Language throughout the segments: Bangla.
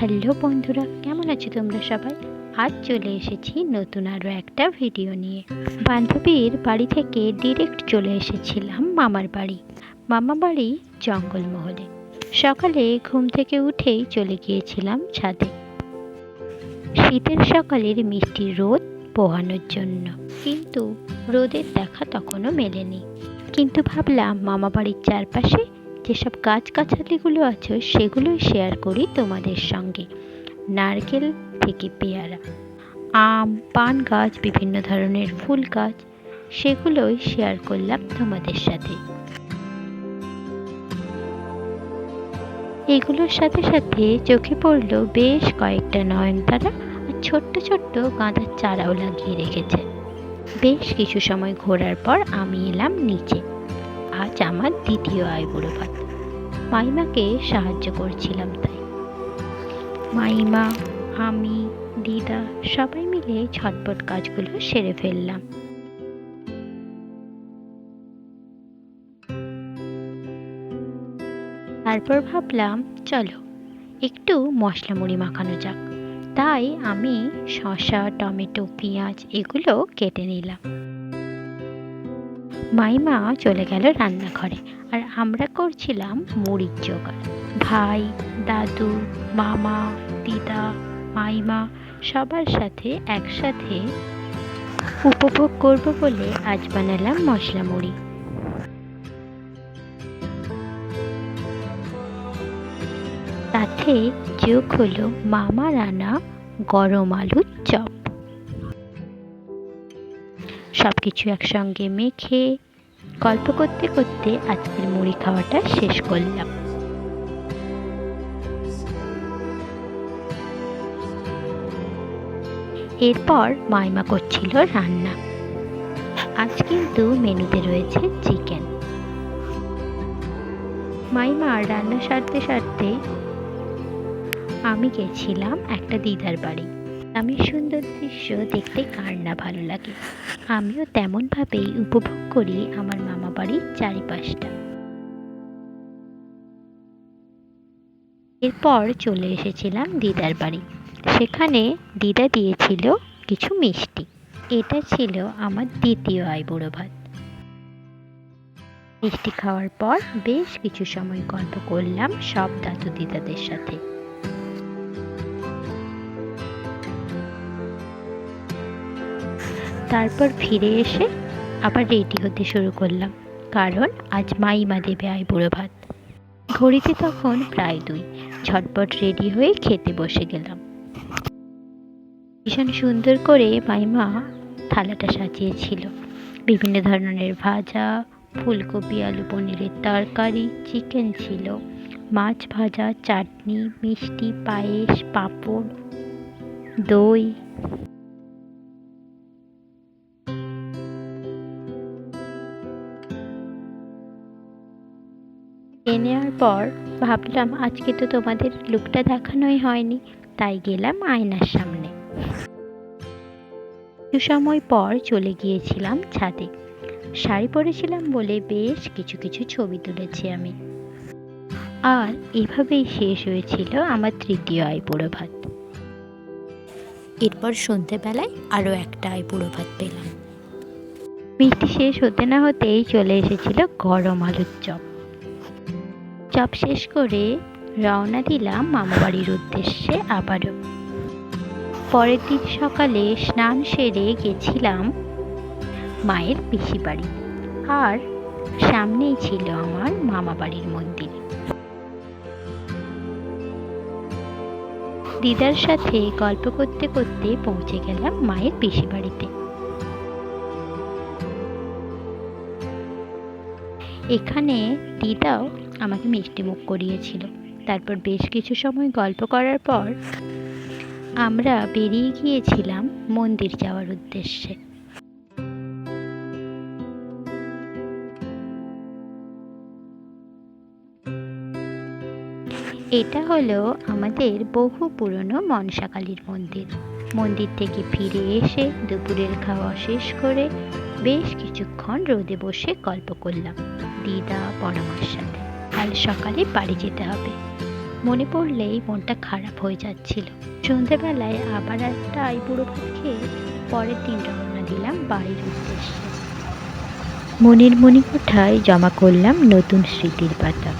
হ্যালো বন্ধুরা, কেমন আছো তোমরা সবাই? আজ চলে এসেছি নতুন আরও একটা ভিডিও নিয়ে। বান্ধবীর বাড়ি থেকে ডিরেক্ট চলে এসেছিলাম মামার বাড়ি। মামা বাড়ি জঙ্গলমহলে। সকালে ঘুম থেকে উঠেই চলে গিয়েছিলাম ছাদে, শীতের সকালের মিষ্টি রোদ পোহানোর জন্য। কিন্তু রোদের দেখা তখনও মেলেনি। কিন্তু ভাবলাম মামা বাড়ির চারপাশে যেসব গাছগাছালিগুলো আছে সেগুলোই শেয়ার করি তোমাদের সঙ্গে। নারকেল থেকে পেয়ারা, আম, পান গাছ, বিভিন্ন ধরনের ফুল গাছ, সেগুলোই শেয়ার করলাম তোমাদের সাথে। এগুলোর সাথে সাথে চোখে পড়লো বেশ কয়েকটা নয়নতারা আর ছোট্ট ছোট্ট গাঁদার চারাও লাগিয়ে রেখেছে। বেশ কিছু সময় ঘোরার পর আমি এলাম নিচে। আজ আমার দ্বিতীয় আইবুড়ো ভাত। মাইমাকে সাহায্য করছিলাম তাই। মাইমা, আমি, দিদা সবাই মিলে ঝটপট কাজগুলো সেরে ফেললাম। তারপর ভাবলাম চলো একটু মশলা মুড়ি মাখানো যাক। তাই আমি শসা, টমেটো, পেঁয়াজ এগুলো কেটে নিলাম। মাইমা চলে গেল রান্নাঘরে আর আমরা করছিলাম মুড়ির জোগাড়। ভাই, দাদু, মামা, দিদা, মাইমা সবার সাথে একসাথে উপভোগ করব বলে আজ বানালাম মশলা মুড়ি। সাথে যোগ হলো মামা রান্না গরম আলুর চপ। সবকিছু একসঙ্গে মেখে গল্প করতে করতে আজকের মুড়ি খাওয়াটা শেষ করলাম। এরপর মাইমা করছিল রান্না। আজ কিন্তু মেনুতে রয়েছে চিকেন। মাইমা রান্না সারতে সারতে আমি গেছিলাম একটা দিদার বাড়ি। আমি সুন্দর দৃশ্য দেখতে কার না ভালো লাগে। আমিও তেমনভাবেই উপভোগ করি আমার মামা বাড়ির চারিপাশটা। এরপর চলে এসেছিলাম দিদার বাড়ি। সেখানে দিদা দিয়েছিল কিছু মিষ্টি। এটা ছিল আমার দ্বিতীয় আইবুড়ো ভাত। মিষ্টি খাওয়ার পর বেশ কিছু সময় গল্প করলাম সব দাদু দিদাদের সাথে। তারপর ফিরে এসে আবার রেডি হতে শুরু করলাম, কারণ আজ মাইমা দেবে আইবুড়ো ভাত। ঘড়িতে তখন প্রায় 2। ঝটপট রেডি হয়ে খেতে বসে গেলাম। ভীষণ সুন্দর করে মাইমা থালাটা সাজিয়েছিল। বিভিন্ন ধরনের ভাজা, ফুলকপি আলু পনিরের তরকারি, চিকেন ছিল, মাছ ভাজা, চাটনি, মিষ্টি, পায়েস, পাঁপড়, দই। নেওয়ার পর ভাবলাম আজকে তো তোমাদের লুকটা দেখানোই হয়নি, তাই গেলাম আয়নার সামনে। কিছু সময় পর চলে গিয়েছিলাম ছাদে। শাড়ি পরেছিলাম বলে বেশ কিছু কিছু ছবি তুলেছি আমি। আর এভাবেই শেষ হয়েছিল আমার তৃতীয় আইবুড়ো ভাত। এরপর সন্ধেবেলায় আরও একটা আইবুড়ো ভাত পেলাম। মিষ্টি শেষ হতে না হতেই চলে এসেছিল গরম আলুর চপ। চপ শেষ করে রওনা দিলাম মামাবাড়ির উদ্দেশ্যে আবারও। পরের দিন সকালে স্নান সেরে গেছিলাম মায়ের পিসি বাড়ি, আর সামনেই ছিল আমার মামাবাড়ির মন্দির। দিদার সাথে গল্প করতে করতে পৌঁছে গেলাম মায়ের পিসি বাড়িতে। এখানে দিদাও আমাকে মিষ্টি মুখ করিয়েছিল। তারপর বেশ কিছু সময় গল্প করার পর আমরা বেরিয়ে গিয়েছিলাম মন্দির যাওয়ার উদ্দেশ্যে। এটা হলো আমাদের বহু পুরনো মনসাকালীর মন্দির। মন্দির থেকে ফিরে এসে দুপুরের খাওয়া শেষ করে বেশ কিছুক্ষণ রোদে বসে গল্প করলাম দিদা বড়মার সাথে। কাল সকালে বাড়ি যেতে হবে। মনে পড়লেই মনটা খারাপ হয়ে যাচ্ছিল। সন্ধেবেলায় আবার একটা আইবুড়ো ভাত খেয়ে পরের দিন রওনা দিলাম বাড়ির উদ্দেশ্যে। মনের মণিকোঠায় জমা করলাম নতুন স্মৃতির পাতা।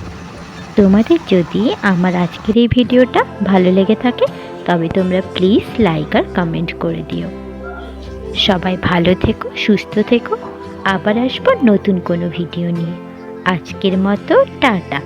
তোমাদের যদি আমার আজকের এই ভিডিওটা ভালো লেগে থাকে তবে তোমরা প্লিজ লাইক আর কমেন্ট করে দিও। সবাই ভালো থেকো, সুস্থ থেকো। আবার আসবো নতুন কোনো ভিডিও নিয়ে। আজকের মতো টাটা।